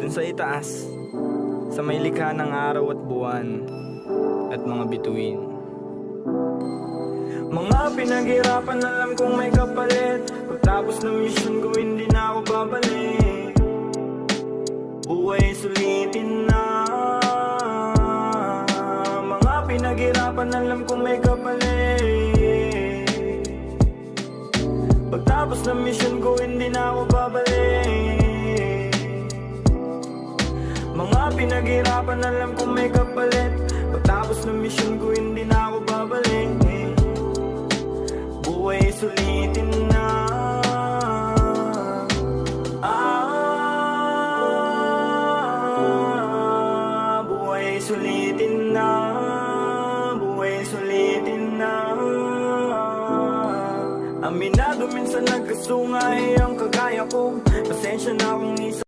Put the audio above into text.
dun sa itaas, sa may likha ng araw at buwan at mga bituin. Mga pinaghirapan, alam kong may kapalit. Pagtapos ng mission ko, hindi na ako babalik. Buhay sulitin na. Mga pinaghirapan, alam kong may kapalit. Pagtapos ng mission ko, hindi na ako babalik. Mga pinaghirapan, alam kong may kapalit. Pagtapos ng mission ko, hindi na ako babalik. Buhay sulitin na. Buhay sulitin na. Buhay sulitin na. Aminado minsan nagkasungay ang kagaya ko. Pasensya na kung isa